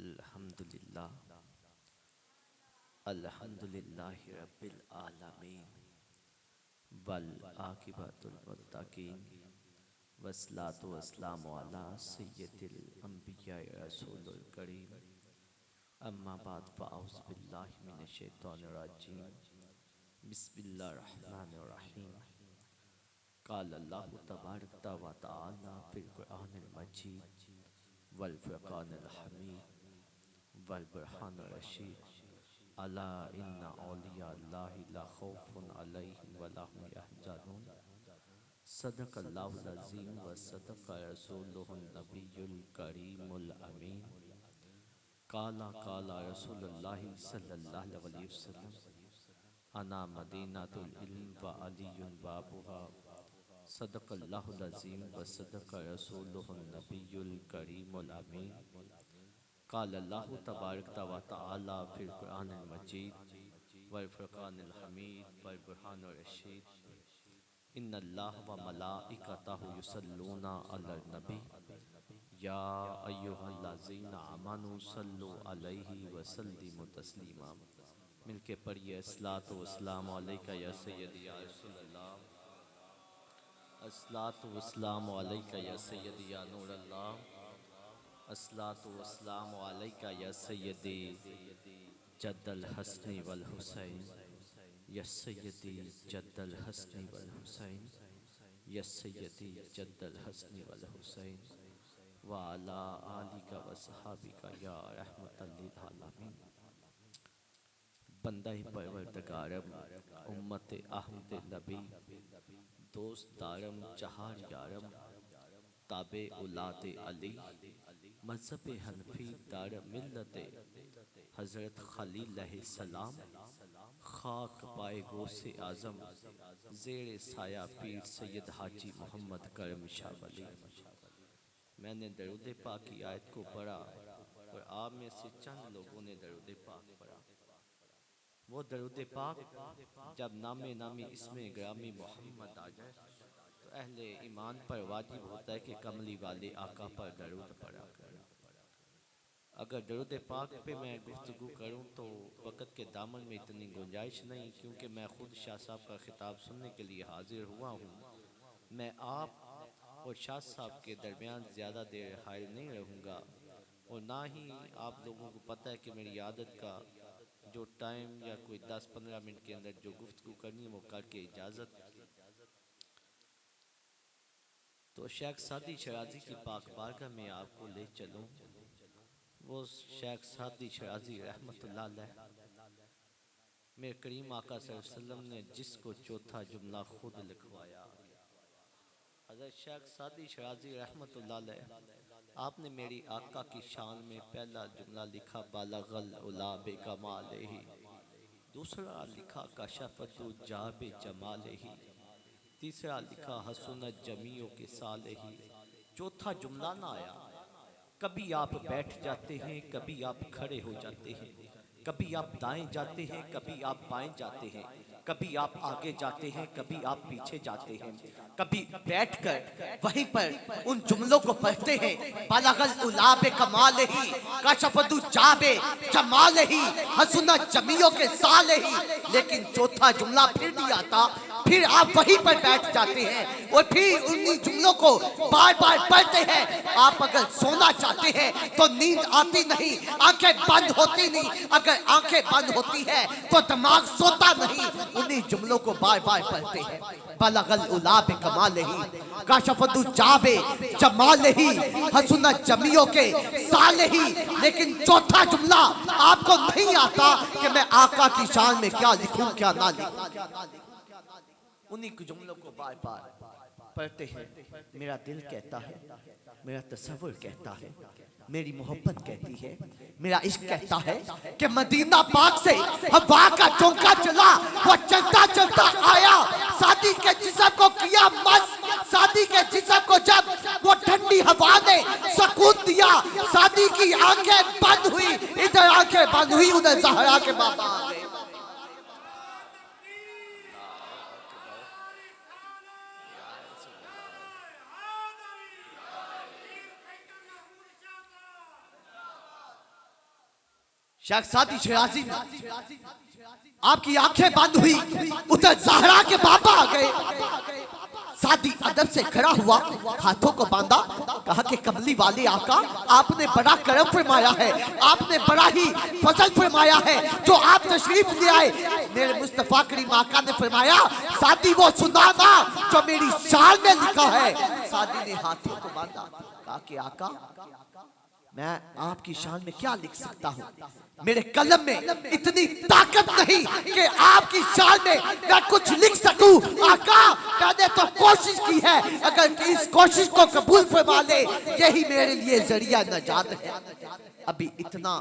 अल्हम्दुलिल्लाह अल्हम्दुलिल्लाहि रब्बिल आलमीन वल आकिबतुल मुत्तकीन वस्सलातु वस्सलामु अला सय्यिदिल अंबिया रसूलुल करीम अम्मा बाद फ़अऊज़ु बिल्लाहि मिनश शैतानिर रजीम बिस्मिल्लाहिर रहमानिर रहीम क़ाल अल्लाहु तबारक व तआला फ़िल क़ुरआनिल मजीद वल फ़ुरक़ानिल हमीद वल बुरहानिर रशीद अला इन्ना औलिया अल्लाहि ला खौफुन अलैहिम वला हुम यहज़नून सदक़ल्लाहुल अज़ीम व सदक़ रसूलुहुन नबियुल करीमुल अमीन काला काला रसूलुल्लाहि सल्लल्लाहु अलैहि वसल्लम अना मदीनातुल इल्म व अलियुन बाबुहा सदक़ल्लाहुल अज़ीम व सदक़ रसूलुहुन नबियुल करीमुल अमीन क़ाल अल्लाहु तबारक व तआला फ़िल क़ुरआनिल मजीद वल फ़ुरक़ानिल हमीद वल बुरहानिर रशीद इन्नल्लाह व मलाइकतहु युसल्लूना अलन नबी या अय्युहल्लज़ीना आमनू सल्लु अलैहि व सल्लिमु तस्लीमा। मिलके पढ़िए अस्सलातु वस्सलामु अलैका या सय्यदी या रसूलल्लाह, अस्सलातु वस्सलामु अलैका या सय्यदी या नूरल्लाह, अस्सलातु वस्सलामु अलैका या सय्यदी जद्दल हसनी वल हुसैन या सय्यदी जद्दल हसनी वल हुसैन या सय्यदी जद्दल हसनी वल हुसैन व अला आलिका व सहाबिका या रहमतल लिल आलमीन। बंदा ही परवरदिगारम उम्मत अहमद नबी दोस्त दारम चहार यारम ताबे औलाद अली मज़हब हनफी दार मिल्लत हज़रत खलील सलाम खाक पाए गौसे आज़म ज़ेर साया पीर सैयद हाजी मोहम्मद करम शाह वली। मैंने दरूद पाक की आयत को पढ़ा और आप में से चंद लोगों ने दरूद पाक पढ़ा। वो दरूद पाक जब नामे नामी इसमें ग्रामी मोहम्मद आ जाए तो अहले ईमान पर वाजिब होता है कि कमली वाले आका पर दरूद पढ़ा करें। अगर दरूद पाक पे मैं गुफ्तगू करूं तो वक़्त के दामन में इतनी गुंजाइश नहीं, क्योंकि मैं खुद शाह साहब का खिताब सुनने के लिए हाजिर हुआ हूं। मैं आप और शाह साहब के दरमियान ज़्यादा देर हायल नहीं रहूँगा और ना ही आप लोगों को पता है कि मेरी आदत का जो टाइम या कोई 10-15 मिनट के अंदर जो गुफ्तगू करनी है वो करके इजाज़त। तो शेख सादी शराजी की पाक बारगाह में आपको ले चलूँ। वो शेख सादी शराजी रहमतुल्लाह अलैह मेरे करीम आका सल्लल्लाहु अलैहि वसल्लम ने जिसको चौथा जुमला खुद लिखवाया, हज़रत शेख सादी शराजी रहमतुल्लाह अलैह आपने मेरी आका की शान में पहला जुमला लिखा बालगल उला बे कमालिही, दूसरा लिखा कशफतु जाबे जमालिही, तीसरा लिखा हसनत जमीओ के सालिही। चौथा जुमला ना आया। कभी आप बैठ जाते हैं, कभी आप खड़े हो जाते हैं, कभी आप दाएं जाते हैं, कभी आप बाएं जाते हैं, कभी आप आगे जाते हैं, कभी आप पीछे जाते हैं, कभी बैठकर वहीं पर उन जुमलों को पढ़ते हैं बलगल उलाबे कमालही कशफतु जाबे जमालही हसनत जमीओ के सालही। लेकिन चौथा जुमला फिर नहीं आता, फिर आप वहीं पर बैठ जाते हैं और फिर उन्हीं जुमलों को बार बार पढ़ते हैं। आप अगर सोना चाहते हैं तो नींद आती नहीं, आंखें बंद होती नहीं, अगर आंखें बंद होती है तो दिमाग सोता नहीं। उन्हीं जुमलों को बार बार पढ़ते हैं बलगल उलाबे कमालही कशफतु जाबे जमालही हसनत जमीओ के सालही। लेकिन चौथा जुमला आपको नहीं आता कि मैं आका की शान में क्या लिखूं क्या ना लिखूं। उन्हीं के जुमलों को बार बार पढ़ते हैं। मेरा दिल कहता है, मेरा तसव्वुर कहता है, मेरी मोहब्बत कहती है, मेरा इश्क कहता है कि मदीना पाक से हवा का झोंका चला, वो चलता चलता आया, सादी के जिस्म को किया मस्त, सादी के जिस्म को जब वो ठंडी हवा ने सुकून दिया, सादी की आंखें बंद हुई, इधर आंखें बंद हुई, उधर ज़हरा के बाबा आ गए। शेख सादी शिराजी में आपकी आंखें बंद हुई, उधर ज़हरा के बाबा आ गए। सादी अदब से खड़ा हुआ, हाथों को बांधा, कहा कि कमली वाले आका, आपने बड़ा करम फरमाया है, आपने बड़ा ही फजल फरमाया है जो आप तशरीफ ले आए। मेरे मुस्तफा करीम आका ने फरमाया, सादी वो सुनाना जो मेरी शान में लिखा है। सादी ने हाथों को बांधा, कहा कि आका, मैं आपकी शान में क्या लिख सकता हूँ, मेरे कलम में इतनी ताकत नहीं कि आपकी शान में मैं कुछ लिख सकूं। आका, मैंने तो कोशिश की है, अगर इस कोशिश को कबूल फरमा ले, यही मेरे लिए जरिया नजात है। अभी इतना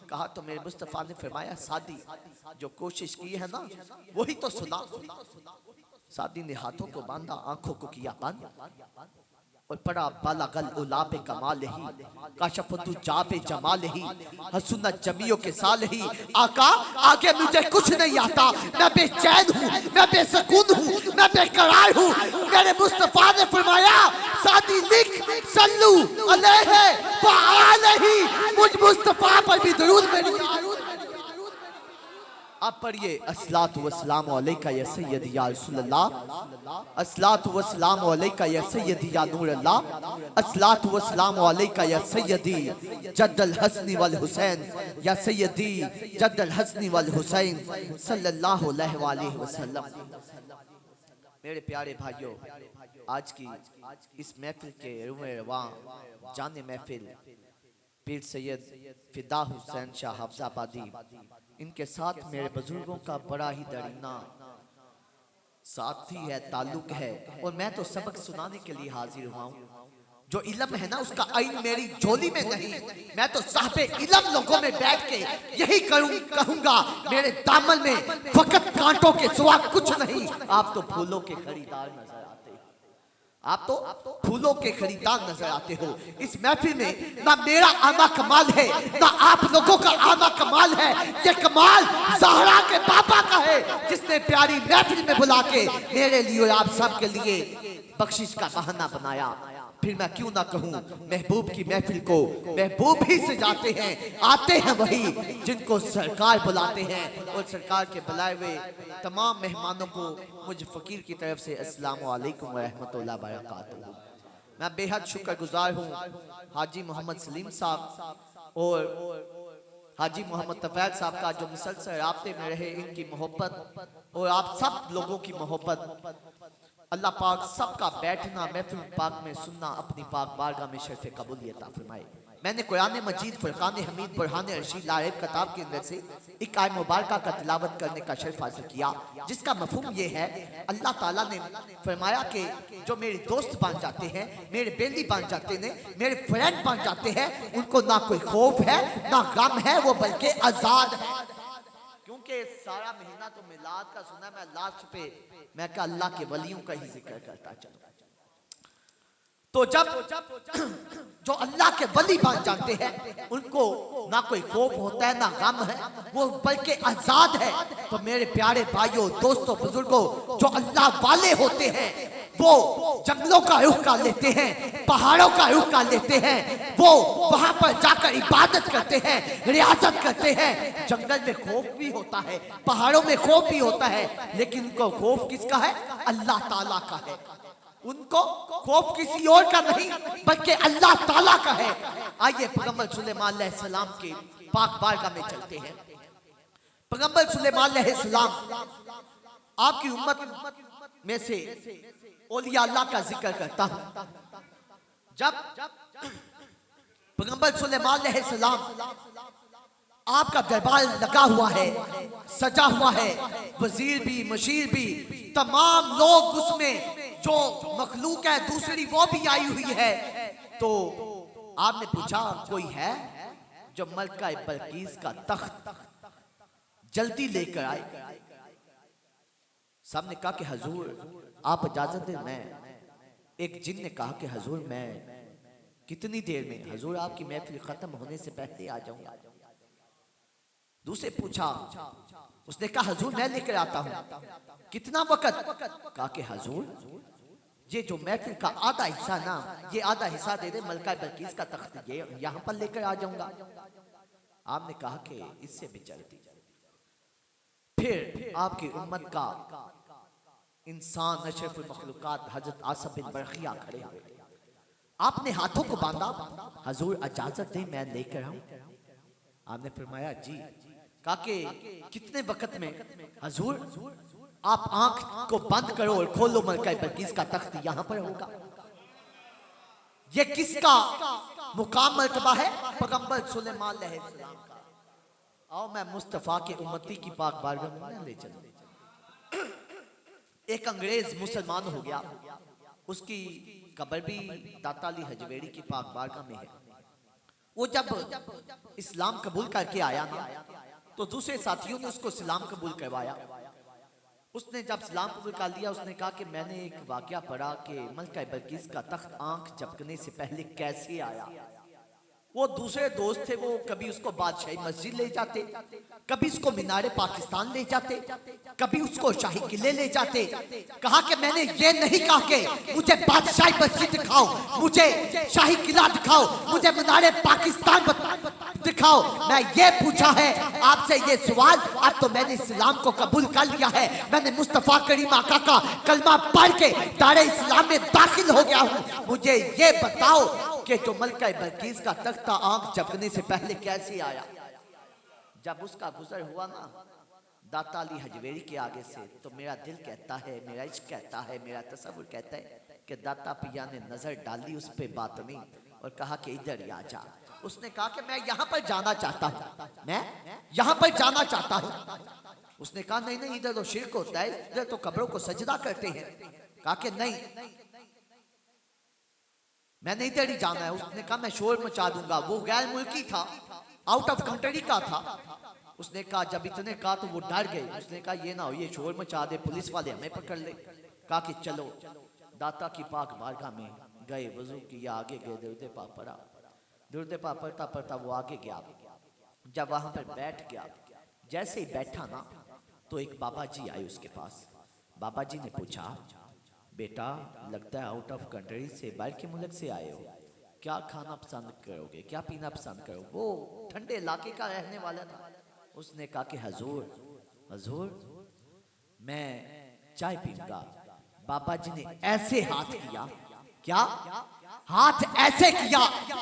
कहा तो मेरे मुस्तफा ने फरमाया, सादी जो कोशिश की है ना, वही तो सुना। सादी ने हाथों को बांधा, आंखों को किया बंद और पड़ा बालागल उलाबे कमाल ही, काशफतु जाबे जमाल ही, हसनत जमियों के साल ही। आका, आगे मुझे कुछ नहीं आता, मैं बेचैन हूँ, मैं बेसकून हूँ, मैं बेकरार हूँ। मेरे मुस्तफा ने फरमाया, सादी लिख, सल्लू अलैहि व आलैहि, मुझ मुस्तफा पर भी दुरूद भेजो। आप पढ़िए, अस्सलातु वस्सलामु अलैका या सय्यदी या रसूलल्लाह, अस्सलातु वस्सलामु अलैका या सय्यदी या नूरल्लाह, अस्सलातु वस्सलामु अलैका या सय्यदी जद्दल हसनी वल हुसैन, या सय्यदी जद्दल हसनी वल हुसैन सल्लल्लाहु अलैहि वसल्लम। मेरे प्यारे भाइयों, आज की इस महफिल के रुए रवां जाने महफिल पीर सैयद फिदा हुसैन शाह हफ्जाबादी, इनके साथ मेरे बुजुर्गों का बड़ा ही दरीना साथी है, ताल्लुक है। और मैं तो सबक सुनाने के लिए हाजिर हुआ हूँ। जो इल्म है ना, उसका आइन मेरी झोली में नहीं, मैं तो साहबे इल्म लोगों में बैठ के यही कहूंगा, मेरे दामन में फकत कांटों के सिवा कुछ नहीं। आप तो फूलों के खरीदार नजर आते हो, आप तो फूलों के खरीदार नजर आते हो। इस महफिल में ना मेरा आना कमाल है, ना आप लोगों का आना कमाल है। ये कमाल ज़हरा के पापा का है, जिसने प्यारी महफिल में बुला के मेरे लिए और आप सब के लिए बख्शिश का बहाना बनाया। फिर मैं क्यों ना कहूँ, महबूब की महफिल को महबूब ही से जाते हैं, आते हैं वही जिनको सरकार बुलाते हैं। और सरकार के बुलाए हुए तमाम मेहमानों को मुझ फकीर की तरफ से अस्सलाम वालेकुम व रहमतुल्लाहि व बरकातुहू। मैं बेहद शुक्रगुजार हूँ हाजी मोहम्मद सलीम साहब और हाजी मोहम्मद तफैल साहब का, जो मुसलसल राब्ते में रहे। इनकी मोहब्बत और आप सब लोगों की मोहब्बत, अल्लाह पाक सबका बैठना महफिल पाक में सुनना अपनी पाक बारगाह में शर्फ़ कबूलियत अता फरमाए। मैंने कुरान मजीद, फुरकान हमीद, बुरहान रशीद लाइब किताब के अंदर से एक आयत मुबारका का तिलावत करने का शर्फ हासिल किया, जिसका मफहूम ये है, अल्लाह ताला ने फरमाया कि जो मेरे दोस्त बन जाते हैं, मेरे बेली बन जाते हैं, मेरे फ्रेंड बन जाते हैं, उनको ना कोई खौफ है ना गम है, वो बल्कि आजाद है। क्योंकि सारा महीना तो मिलाद का सुना, मैं लास्ट पे मैं क्या अल्लाह के वलियों का ही जिक्र करता चलूं। तो जब जो अल्लाह के वली बन जाते हैं, उनको ना कोई खौफ होता है ना गम है, वो बल्कि आजाद है। तो मेरे प्यारे भाइयों, दोस्तों, बुजुर्गों, जो अल्लाह वाले होते हैं वो जंगलों का रुख कर लेते हैं, पहाड़ों का रुख कर लेते हैं, वो वहां पर जाकर इबादत करते हैं, रियासत करते हैं। जंगल में खौफ भी होता है, पहाड़ों में खौफ भी होता है, लेकिन उनको खौफ किसका है? अल्लाह ताला का है। उनको खौफ किसी और का नहीं बल्कि अल्लाह ताला का है। आइए पैगंबर सुलेमान अलैहिस्सलाम के पाक बारगाह में चलते हैं। पैगंबर सुलेमान अलैहिस्सलाम आपकी उम्मत में से औलिया अल्लाह का जिक्र करता हूं। जब पैगंबर सुलेमान अलैहिस्सलाम आपका दरबार लगा हुआ है, सजा हुआ है, वजीर भी, मशीर भी, तमाम लोग उसमें, जो मखलूक है दूसरी वो भी आई हुई है। तो आपने पूछा, कोई है जो मलका बल्कीस का तख्त जल्दी लेकर आए? सबने कहा कि हुजूर आप इजाजत दें। मैं एक जिन ने कहा कि हुजूर मैं कितनी देर में? हुजूर आपकी महफिल खत्म होने से पहले आ जाऊंगा। दूसरे पूछा, उसने कहा हुजूर मैं लेकर आता हूं। कितना वक्त? कहा कि हुजूर ये जो महफिल का आधा हिस्सा ना, ये आधा हिस्सा दे दे, मलका बल्कीस का तख्त ये यहाँ पर लेकर आ जाऊंगा। आपने कहा कि इससे भी चलती। फिर आपकी उम्मत का इंसान अशरफुल मखलूकात हजरत आसिफ बिन बरखिया खड़े हुए। आपने हाथों को बांधा, हजूर इजाजत दे मैं लेकर आऊं। आपने फरमाया जी। कहा कि कितने वक्त में? हजूर आप आंख को बंद करो और खोलो, मलका बल्कीस का तख्त यहां पर होगा। ये किसका मुकाम मर्तबा है? पैगंबर सुलेमान अलैहिस्सलाम का। आओ मैं मुस्तफा के उम्मती की पाक बारगाह में ले चलूं। एक अंग्रेज मुसलमान हो गया, उसकी कब्र भी दाता अली हजवेरी की पाक बारगाह में है। वो जब इस्लाम कबूल करके आया ना, तो दूसरे साथियों ने उसको इस्लाम कबूल करवाया। उसने जब इस्लाम कबूल कर लिया, उसने कहा कि मैंने एक वाकया पढ़ा कि मलका बल्कीस का तख्त आंख झपकने से पहले कैसे आया। वो दूसरे दोस्त थे, वो कभी उसको बादशाही मस्जिद ले जाते, कभी उसको मीनारे पाकिस्तान ले जाते, कभी उसको शाही किले ले जाते। कहा कि मैंने ये नहीं कहा कि मुझे बादशाही मस्जिद दिखाओ, मुझे शाही किला दिखाओ, मुझे मीनारे पाकिस्तान दिखाओ। मैं ये पूछा है आपसे ये सवाल, अब तो मैंने इस्लाम को कबूल कर लिया है, मैंने मुस्तफा करीम आका का कलमा पढ़ के दारे इस्लाम में दाखिल हो गया हूँ। मुझे ये बताओ कि जो मलका बल्कीस का तख्ता आंख झपकने से पहले कैसे आया। जब उसका गुजर हुआ ना दाता अली हजवेरी के आगे से, तो मेरा दिल कहता है, मेरा इश्क कहता है, मेरा तसव्वुर कहता है कि दाता पिया ने नजर डाली उस पे बात नहीं और कहा कि इधर ही आ जा। उसने कहा कि मैं यहाँ पर जाना चाहता हूँ, मैं यहाँ पर जाना चाहता हूँ। उसने कहा नहीं नहीं, इधर तो शिर्क होता है, इधर तो कब्रों को सजदा करते हैं। कहा कि नहीं, मैंने इधर ही जाना है। उसने कहा मैं शोर मचा दूंगा। वो गैर मुल्की था, आउट ऑफ कंट्री का था। उसने कहा, जब इतने कहा तो वो डर गए। उसने कहा ये ना हो ये शोर मचा दे, पुलिस वाले हमें पकड़ ले। कहा कि चलो। दाता की पाक बारगाह में गए, वजू किया, आगे गए, दुरूद पाक पढ़ा। दुरूद पाक पढ़ता पढ़ता वो आगे गया। जब वहां पर बैठ गया, जैसे ही बैठा ना, तो एक बाबा जी आए उसके पास। बाबा जी ने पूछा, बेटा लगता है आउट ऑफ कंट्री से, बाहर के मुल्क से आए हो, क्या खाना पसंद करोगे, क्या पीना पसंद करोगे? वो ठंडे इलाके का रहने वाला था। उसने कहा कि हजूर हजूर मैं चाय पीऊंगा। बाबा जी ने ऐसे हाथ किया, क्या हाथ ऐसे किया,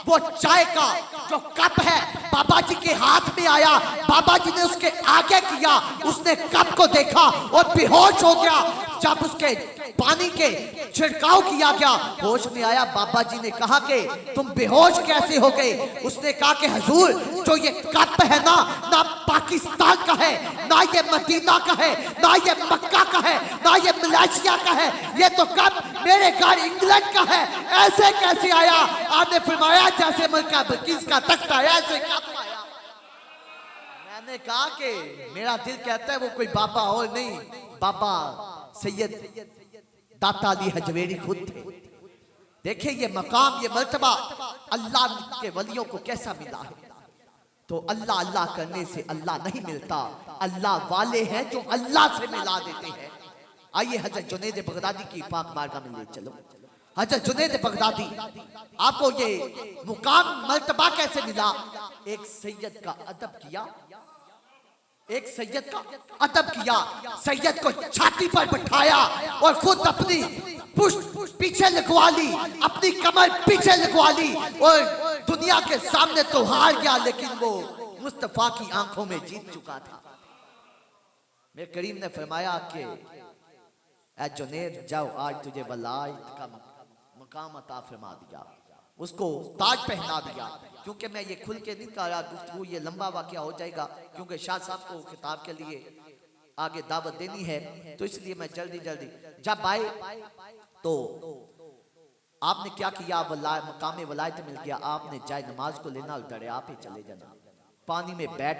वो चाय का जो कप है बाबा जी के हाथ में आया। बाबा जी ने उसके आगे किया, उसने कप को देखा और बेहोश हो गया। जब उसके पानी के छिड़काव किया गया, होश में आया। बाबा जी ने कहा कि तुम बेहोश कैसे हो गए? उसने कहा कि हुजूर जो ये कप है ना, ना पाकिस्तान का है, ना ये मदीना का है, ना ये मक्का का है, ना ये मलेशिया का है, ये तो कप मेरे घर इंग्लैंड का है। ऐसे कैसे आया? आपने फरमाया जैसे मलका बल्कीस का तख्त आया ऐसे कप आया। मैंने कहा कि मेरा दिल कहता है वो कोई बाबा और नहीं, बाबा सैयद दाता अली हजवेरी खुद थे। देखिए ये मकाम, ये मर्तबा अल्लाह के वलियों को कैसा मिला है। तो अल्लाह अल्लाह करने से अल्लाह नहीं मिलता, अल्लाह वाले हैं जो अल्लाह से मिला देते हैं। आइए हजरत जुनैद बगदादी की पाक बारगाह में ले चलो। हजरत जुनैद बगदादी, आपको ये मुकाम मर्तबा कैसे मिला? एक सैयद का अदब किया, एक सैयद का अदब किया, सैयद को छाती पर बिठाया और खुद अपनी पुष्ट पीछे लगवा ली, अपनी कमर पीछे लगवा ली और दुनिया के सामने तो हार गया, लेकिन वो मुस्तफा की आंखों में जीत चुका था। मेरे करीम ने फरमाया कि ऐ जुनैद जाओ, आज तुझे वलायत का मकाम अता फरमा दिया, उसको ताज पहना दिया। क्योंकि मैं ये खुल के नहीं कह रहा, गुफ्तगू ये लंबा वाकया हो जाएगा, क्योंकि शाह साहब को खिताब के लिए आगे दावत देनी है, तो इसलिए मैं जल्दी जल्दी। जब आए तो आपने क्या किया? मकाम वलायत मिल गया, आपने जाए नमाज को लेना और दरिया पे चले जाना, पानी में बैठ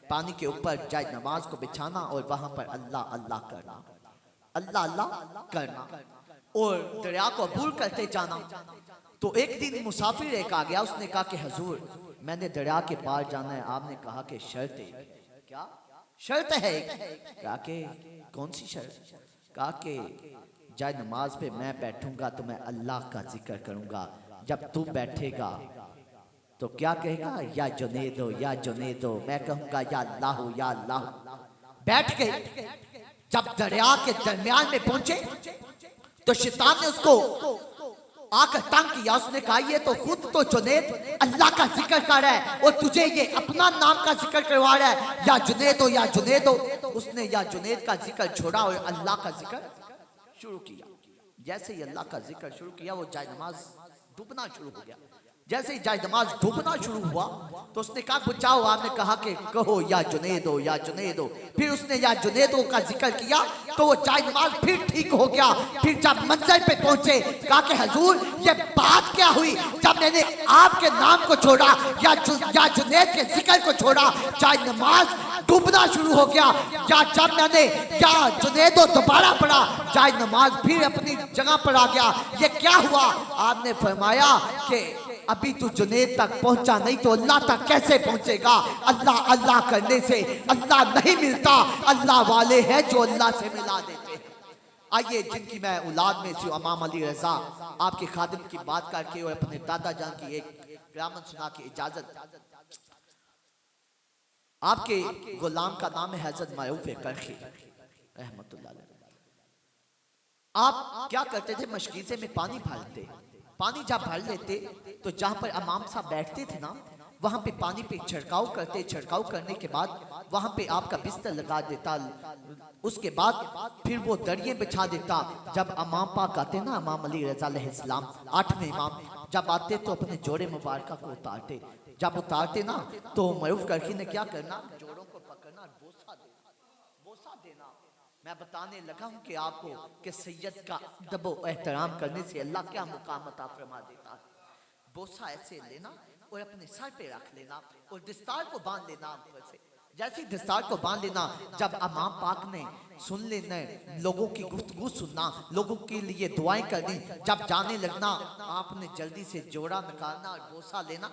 पानी के ऊपर जाए नमाज को बिछाना और वहां पर अल्लाह अल्लाह करना, अल्लाह अल्लाह करना और दरिया को अबूर करते जाना। तो एक दिन मुसाफिर एक आ गया, उसने कहा कि हुजूर मैंने दरिया के पार जाना है। आपने कहा कि शर्त है। क्या शर्त है? कहा कि कौन सी शर्त? कहा कि जाए नमाज पे मैं बैठूंगा तो मैं अल्लाह का जिक्र करूंगा, जब तू बैठेगा तो क्या कहेगा, या जुनेदो या जुनेदो। मैं कहूंगा या अल्लाह या अल्लाह। बैठ गए। जब दरिया के दरमियान में पहुंचे तो शैतान ने उसको आकर तंग किया। उसने कहा ये तो खुद तो जुनेद अल्लाह का जिक्र कर रहा है और तुझे ये अपना नाम का जिक्र करवा रहा है, या जुनेदो या जुनेदो। उसने या जुनेद का जिक्र छोड़ा और अल्लाह का जिक्र शुरू किया। जैसे ही अल्लाह का जिक्र शुरू किया वो जाय नमाज डूबना शुरू हो गया। जैसे ही जाय नमाज डूबना शुरू हुआ तो उसने कहा बचाओ। आपने कहा कि कहो या जुनेदो या जुनेदो। फिर उसने या जुनेदो का जिक्र किया तो वो जाय नमाज फिर ठीक हो गया। फिर जब मंजिल पे पहुंचे कहा कि हुजूर ये बात क्या हुई, जब मैंने आपके नाम को छोड़ा या जुनेद के जिक्र को छोड़ा जाय नमाज डूबना शुरू हो गया। या जब मैंने या जुनेदो दोबारा पढ़ा जाय नमाज फिर अपनी जगह पर आ गया। ये क्या हुआ? आपने फरमाया कि अभी तू जुनेद तक पहुंचा नहीं तो अल्लाह तक कैसे पहुंचेगा? अल्लाह अल्लाह करने से अल्लाह नहीं मिलता, अल्लाह वाले हैं जो अल्लाह से मिला देते हैं। आइए, जिनकी मैं औलाद में से इमाम अली रजा आपके खादिम की बात करके और अपने दादा जान की एक करामत सुना के इजाजत। आपके गुलाम का नाम है हजरत मरूफ करखी रहमतुल्लाह अलैह। आप क्या करते थे? मशकीज़े में पानी भरते। पानी जब भर लेते तो जहां पर इमाम साहब बैठते थे ना वहां पे पानी पे छिड़काव करते। छिड़काव करने के बाद वहां पे आपका बिस्तर लगा देता। उसके बाद फिर वो दरिये बिछा देता। जब इमाम पाक आते ना, इमाम अली रज़ा अलैहिस्सलाम 8वें इमाम जब आते तो अपने जोड़े मुबारक को उतारते। जब उतारते ना तो मरूफ करखी ने क्या करना, जोड़ों को पकड़ना, बोसा देना। मैं बताने लगा हूं कि आपको कि सैयद का अदब और एहतराम करने से अल्लाह क्या मुकाम अता फरमा देता है। बोसा ऐसे लेना और अपने सर पे रख लेना और दस्तार को बांध लेना ऊपर से। जैसे ही दस्तार को बांध लेना, जब इमाम पाक ने सुन लेना, लोगों की गुफ्तगू सुनना, लोगों के लिए दुआएं करनी, जब जाने लगना आपने जल्दी से जोड़ा निकालना और बोसा लेना,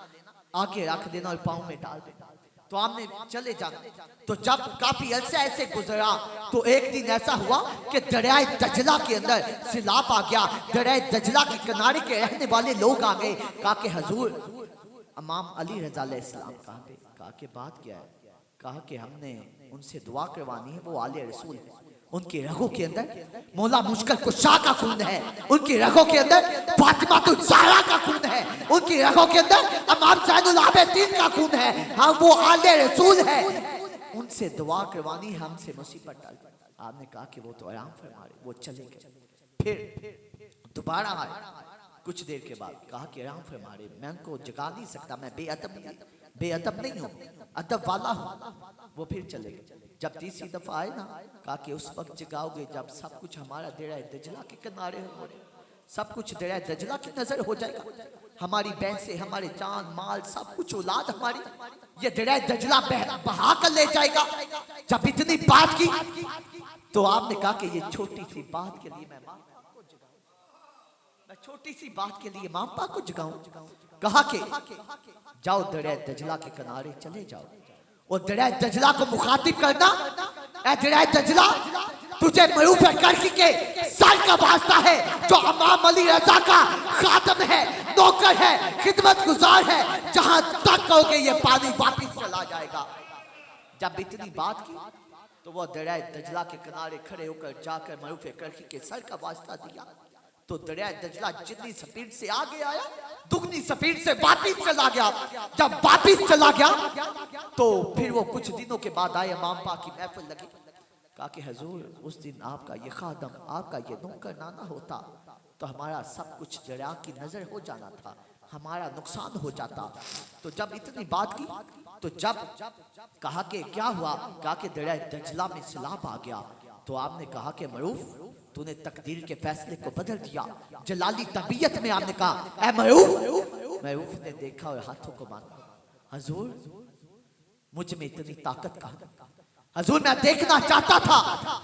आके रख देना और पाँव में डाल देना। तो आपने चले जाना। तो जब काफी अरसा ऐसे गुजरा तो एक दिन ऐसा हुआ कि दरियाए दजला के अंदर सैलाब आ गया। दरियाए दजला के किनारे के रहने वाले लोग आ गए। कहा कि हुजूर इमाम अली रज़ा अलैहिस्सलाम कहाँ पे? कहा कि बात क्या है? कहा कि हमने उनसे दुआ करवानी है, वो आले रसूल है। उनकी रगों के अंदर मौला मुश्किल कुशा का खून है। उनकी रगों के अंदर फातिमा तुल ज़हरा का खून है। उनकी रगों के अंदर इमाम ज़ैनुल आबिदीन का खून है। हाँ, वो आले रसूल है, उनसे दुआ करवानी है, हमसे मुसीबत टल। आपने कहा कि वो तो आराम फरमा रहे। वो चले गए। फिर दोबारा आए कुछ देर के बाद। कहा कि आराम फरमा रहे, मैं उनको जगा नहीं सकता, मैं बेअदब नहीं हूँ, अदब वाला हूँ। वो फिर चले गए। जब तीसरी दफा आए ना, कहा कि उस वक्त जगाओगे जब सब कुछ हमारा दरिया दजला के किनारे हो, सब कुछ दरिया दजला की नजर हो जाएगा। हमारी भैंसे, हमारे जान माल, सब कुछ औलाद हमारी ये दरिया दजला बहा कर ले जाएगा। जब इतनी बात की तो आपने कहा कि ये छोटी सी बात के लिए मैं छोटी सी बात के लिए इमाम पाक को जगाऊं? कहा कि जाओ दरिया दजला के किनारे चले जाओ और दरिया दजला को मुखातिब करना, ऐ दरिया दजला तुझे मरूफ करखी के सर का वास्ता है जो इमाम अली रज़ा का खातम है, नौकर है, खिदमत गुजार है। जहां तक कहोगे ये पानी वापिस चला जाएगा। जब इतनी बात की तो वो दरिया दजला के किनारे खड़े होकर जाकर मरूफ करखी के सर का वास्ता दिया। तो दरिया दजला जितनी स्पीड से आगे आया दुगनी स्पीड से वापिस चला गया। जब वापिस चला गया तो फिर वो कुछ दिनों के बाद आए, इमाम पाक की महफिल लगी। कहा कि हुजूर उस दिन आपका ये खादम, आपका ये नौकर ना होता तो हमारा सब कुछ दरिया की नजर हो जाना था, हमारा नुकसान हो जाता। तो जब इतनी बात की तो जब कहा कि क्या हुआ? कहा कि दरिया दजला में सैलाब आ गया। तो आपने कहा कि मरूफ तूने तकदीर के फैसले को बदल दिया। जलाली तबीयत में आपने कहा ऐ मरूफ। मरूफ ने देखा और हाथों को बांधा। हुजूर मुझ में इतनी ताकत कहां? हुजूर मैं देखना चाहता था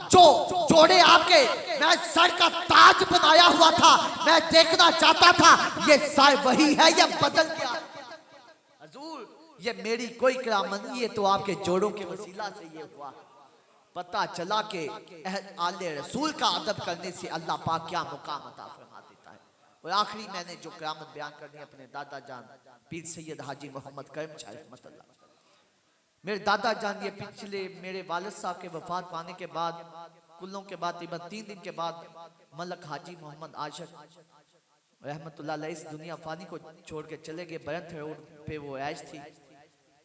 जो जोड़े आपके मैं सर का ताज बनाया हुआ था, मैं देखना चाहता था ये सर वही है या बदल गया। हुजूर ये मेरी कोई करामत नहीं है, तो आपके जोड़ों के वसीला से ये हुआ। पता चला कि आले रसूल का अदब करने से अल्लाह पाक क्या मुकाम अता फरमा देता है। और आखिरी मैंने जो करामत बयान करनी अपने दादा जान पीर सैयद हाजी मोहम्मद करम शाह रहमतुल्लाह। मेरे दादा जान ये पिछले मेरे वालिद साहब के वफात पाने के बाद कुल्लों के बाद तकरीबन 3 दिन के बाद मलक हाजी मोहम्मद आशिक रहमतुल्लाह अलैह इस दुनिया फानी को छोड़ के चले गए। बरंत रोड पे वो ऐश थी।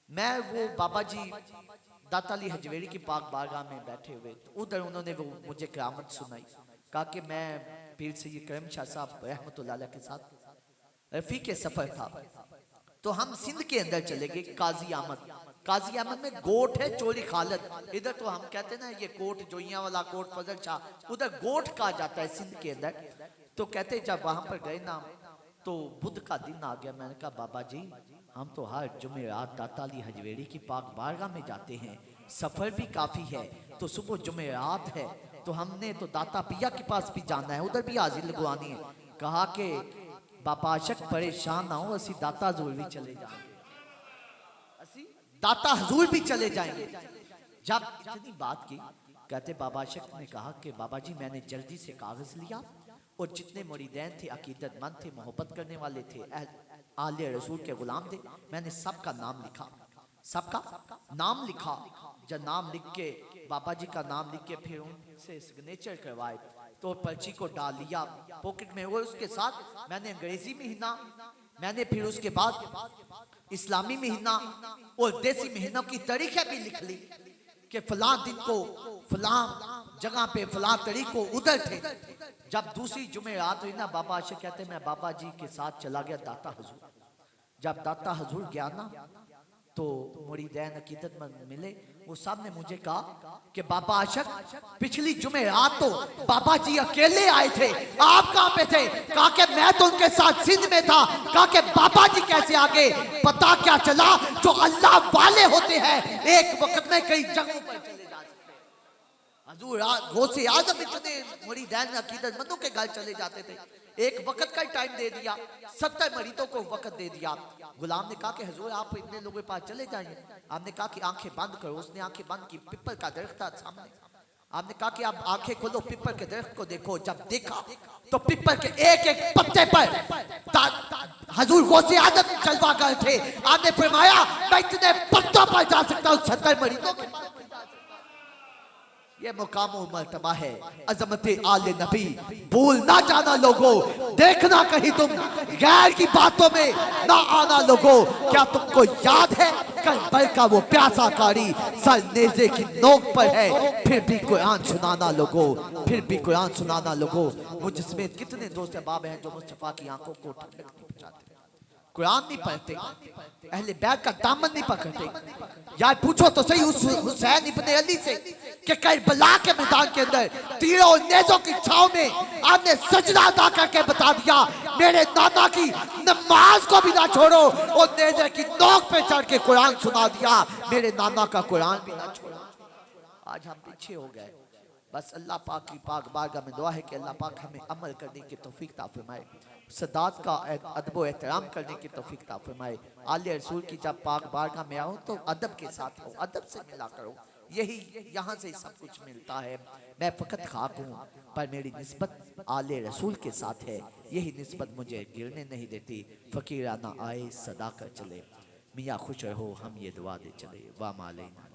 मैं वो बाबा जी दाता अली हजवेरी की पाक बारगाह में बैठे हुए, तो उधर उन्होंने वो मुझे क़यामत सुनाई। कहा कि मैं पीर सैयद करम शाह साहब रहमतुल्लाह अलैह के साथ रफीक के सफर था, तो हम सिंध के अंदर चले गए। काजी अहमद में गोट है चोरी खालद, इधर तो हम कहते हैं ना ये कोट जोइया वाला कोट फजल शाह, उधर गोट कहा जाता है सिंध के अंदर। तो कहते जब वहां पर गए ना तो बुध का दिन आ गया। मैंने कहा बाबा जी हम तो हर जुमेरात दाता अली हजवेरी की पाक बारगाह में जाते हैं, सफर भी काफी है, तो सुबह जुमेरात है तो हमने तो दाता पिया के पास भी जाना है, उधर भी हाजिर लगवानी है। कहा कि बाबा आशक परेशान ना हो, असी दाता हजूर भी चले जाएंगे, असी दाता हजूर भी चले जाएंगे। जब इतनी बात की, कहते बाबा आशक ने कहा कि बाबा जी मैंने जल्दी से कागज लिया और जितने मुरीदैन थे, अकीदतमंद थे, मोहब्बत करने वाले थे, आले रसूल के गुलाम थे, मैंने सबका नाम लिखा, सबका नाम लिखा। जब नाम लिख के बाबा जी का नाम लिख के फिर उनसे सिग्नेचर करवाए तो पर्ची को डाल लिया पॉकेट में, और उसके साथ मैंने अंग्रेजी महीना, मैंने फिर उसके बाद इस्लामी महीना और देसी महीनों की तारीखें भी लिख ली कि फलां दिन को फलां जगह पे फलां तारीख को उधर थे। जब दूसरी जुमेरात हुई ना, बाबा आशिक कहते मैं बाबा जी के साथ चला गया दाता हजूर। जब दाता हजूर गया ना तो मुरीदैन अकीदतमंद मिले, वो सब ने मुझे कहा कि बाबा आशिक पिछली जुमेरात तो बाबा जी अकेले आए थे, आप कहां पे थे? कहा कि मैं तो उनके साथ सिंध में था। कहा कि बाबा जी कैसे आ गए? पता क्या चला, जो अल्लाह वाले होते हैं एक वक्त में कई जगहों पर चले जा सकते हैं। हजूर गौसे आजम इतने मुरीदैन अकीदतमंदों के घर चले जाते थे, एक वक्त का टाइम दे दिया, 70 मरीदों को वक्त दे दिया। गुलाम ने कहा कि हजूर आप इतने लोगों के पास चले जाएंगे? आपने कहा कि आंखें बंद करो। उसने आंखें बंद की, पिपल का दरख्त था सामने। आपने कहा कि आप आंखें खोलो, पिपल के दरख्त को देखो। जब देखा तो पिपल के एक एक पत्ते पर हजूर गौसे आजम जलवा गए थे। आपने फरमाया मैं इतने पत्तों पर जा सकता हूँ 70 मरीदों के पास। ये मुकाम मर्तबा है अजमते आले नबी, भूल ना जाना लोगों, देखना कहीं तुम गैर की बातों में ना आना लोगों। क्या तुमको याद है करबल का वो प्यासा कारी सर नेज़े की नोक पर है, फिर भी कुरान सुनाना लोगों, फिर भी कुरान सुनाना लोगों। मुझ समेत कितने दोस्त अहबाब हैं जो मुस्तफा की आंखों को ठंडक नहीं पहुंचाते, कुरान नहीं पढ़ते, अहले बैत का दामन नहीं पकड़ते। यार पूछो तो सही उस हुसैन इब्ने अली से कि करबला के मैदान के अंदर तीरों और नेज़ों की छांव में आपने सजदा अदा करके बता दिया मेरे नाना की नमाज को भी ना छोड़ो, और नेज़े की नोक पे चढ़ के कुरान सुना दिया मेरे नाना का कुरान भी ना छोड़ो। आज हम पीछे हो गए। बस अल्लाह पाक की पाक बारगाह में दुआ है कि अल्लाह पाक हमें अमल करने की तौफीक अता फरमाए, सदात का अदब व एहतराम करने की तौफीक अता फरमाए। आले रसूल की जब पाक बारगाह में आओ तो अदब के साथ हो, अदब से मिला करो, यही यहाँ से सब कुछ मिलता है। मैं फ़कत खाक हूँ पर मेरी निस्बत आले रसूल के साथ है, यही निस्बत मुझे गिरने नहीं देती। फ़कीराना आए सदा कर चले, मियाँ खुश रहो हम ये दुआ दे चले। वाह मालैना।